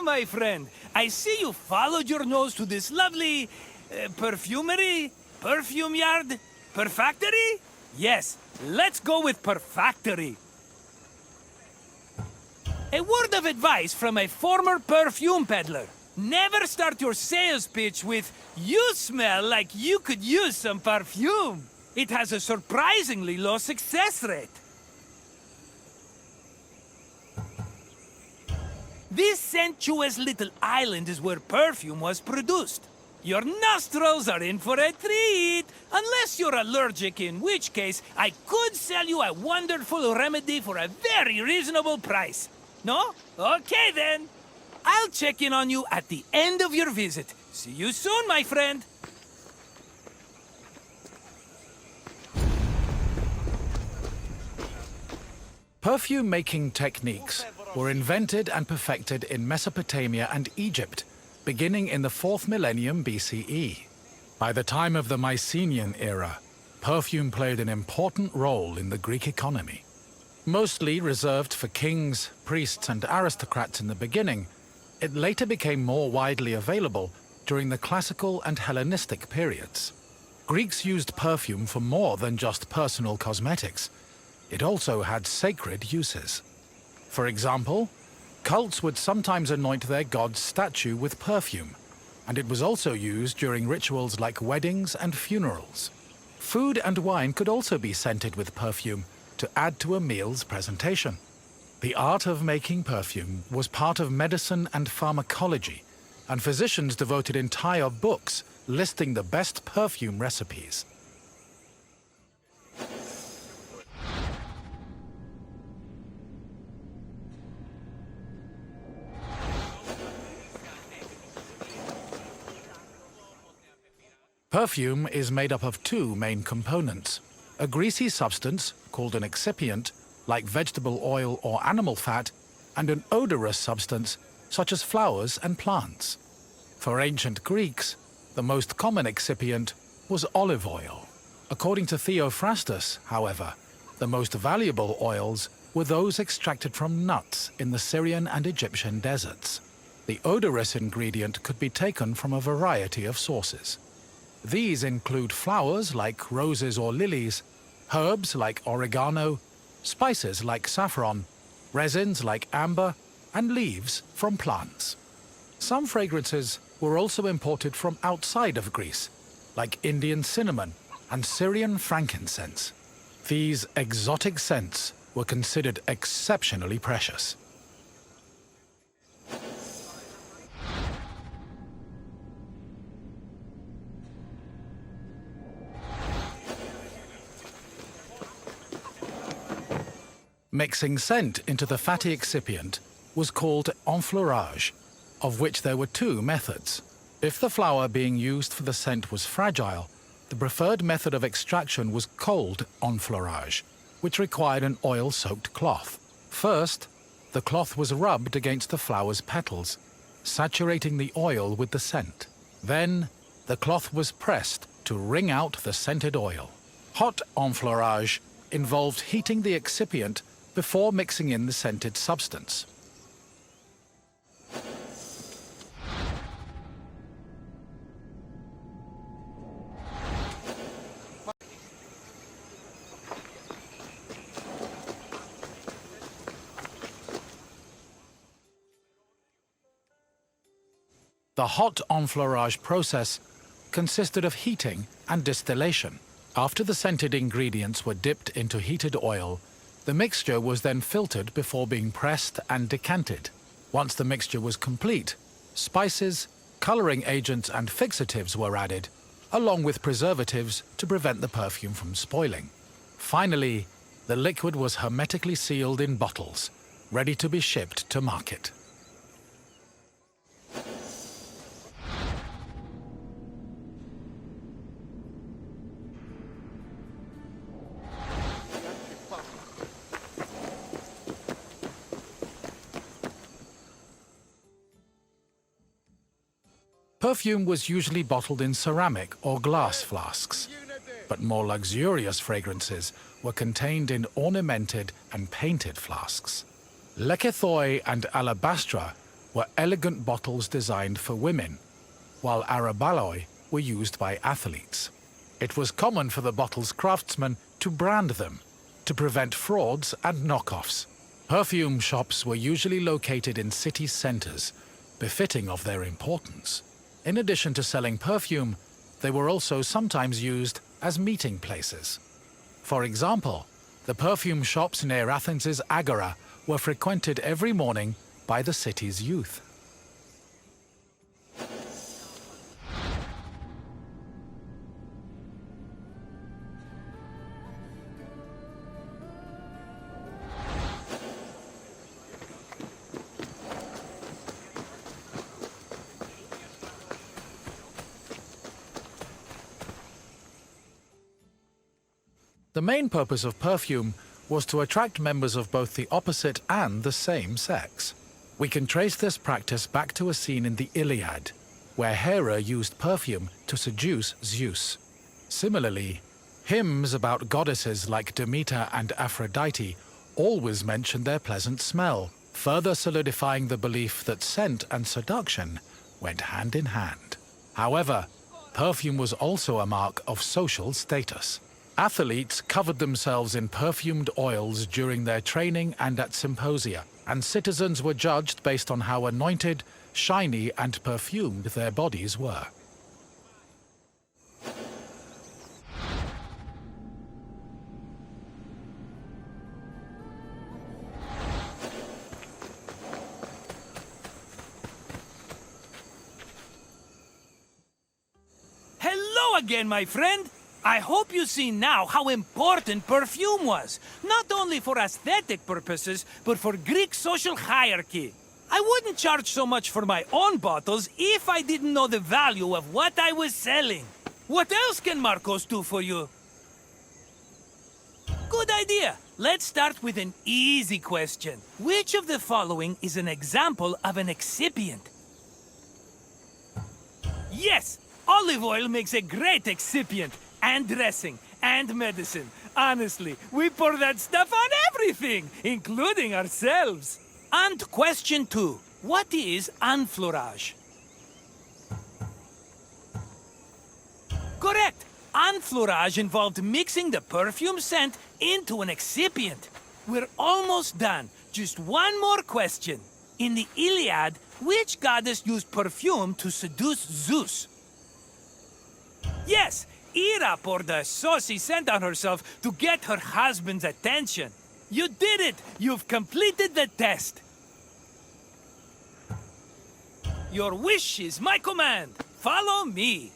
My friend, I see you followed your nose to this lovely perfumery, perfume yard, perfactory? Yes, let's go with perfactory. A word of advice from a former perfume peddler. Never start your sales pitch with, "You smell like you could use some perfume." It has a surprisingly low success rate. This sensuous little island is where perfume was produced. Your nostrils are in for a treat, unless you're allergic, in which case I could sell you a wonderful remedy for a very reasonable price. No? Okay then. I'll check in on you at the end of your visit. See you soon, my friend. Perfume-making techniques were invented and perfected in Mesopotamia and Egypt, beginning in the 4th millennium BCE. By the time of the Mycenaean era, perfume played an important role in the Greek economy. Mostly reserved for kings, priests, and aristocrats in the beginning, it later became more widely available during the classical and Hellenistic periods. Greeks used perfume for more than just personal cosmetics. It also had sacred uses. For example, cults would sometimes anoint their god's statue with perfume, and it was also used during rituals like weddings and funerals. Food and wine could also be scented with perfume to add to a meal's presentation. The art of making perfume was part of medicine and pharmacology, and physicians devoted entire books listing the best perfume recipes. Perfume is made up of two main components: a greasy substance, called an excipient, like vegetable oil or animal fat, and an odorous substance, such as flowers and plants. For ancient Greeks, the most common excipient was olive oil. According to Theophrastus, however, the most valuable oils were those extracted from nuts in the Syrian and Egyptian deserts. The odorous ingredient could be taken from a variety of sources. These include flowers like roses or lilies, herbs like oregano, spices like saffron, resins like amber, and leaves from plants. Some fragrances were also imported from outside of Greece, like Indian cinnamon and Syrian frankincense. These exotic scents were considered exceptionally precious. Mixing scent into the fatty excipient was called enfleurage, of which there were two methods. If the flower being used for the scent was fragile, the preferred method of extraction was cold enfleurage, which required an oil-soaked cloth. First, the cloth was rubbed against the flower's petals, saturating the oil with the scent. Then, the cloth was pressed to wring out the scented oil. Hot enfleurage involved heating the excipient before mixing in the scented substance. The hot enfleurage process consisted of heating and distillation. After the scented ingredients were dipped into heated oil, the mixture was then filtered before being pressed and decanted. Once the mixture was complete, spices, coloring agents and fixatives were added, along with preservatives to prevent the perfume from spoiling. Finally, the liquid was hermetically sealed in bottles, ready to be shipped to market. Perfume was usually bottled in ceramic or glass flasks, but more luxurious fragrances were contained in ornamented and painted flasks. Lekythoi and Alabastra were elegant bottles designed for women, while Arabaloi were used by athletes. It was common for the bottle's craftsmen to brand them, to prevent frauds and knockoffs. Perfume shops were usually located in city centres, befitting of their importance. In addition to selling perfume, they were also sometimes used as meeting places. For example, the perfume shops near Athens' Agora were frequented every morning by the city's youth. The main purpose of perfume was to attract members of both the opposite and the same sex. We can trace this practice back to a scene in the Iliad, where Hera used perfume to seduce Zeus. Similarly, hymns about goddesses like Demeter and Aphrodite always mention their pleasant smell, further solidifying the belief that scent and seduction went hand in hand. However, perfume was also a mark of social status. Athletes covered themselves in perfumed oils during their training and at symposia, and citizens were judged based on how anointed, shiny, and perfumed their bodies were. Hello again, my friend! I hope you see now how important perfume was, not only for aesthetic purposes, but for Greek social hierarchy. I wouldn't charge so much for my own bottles if I didn't know the value of what I was selling. What else can Marcos do for you? Good idea. Let's start with an easy question. Which of the following is an example of an excipient? Yes, olive oil makes a great excipient. And dressing, and medicine. Honestly, we pour that stuff on everything, including ourselves. And question 2. What is enfleurage? Correct. Enfleurage involved mixing the perfume scent into an excipient. We're almost done. Just one more question. In the Iliad, which goddess used perfume to seduce Zeus? Yes, Hera poured a saucy scent on herself to get her husband's attention. You did it! You've completed the test! Your wish is my command. Follow me.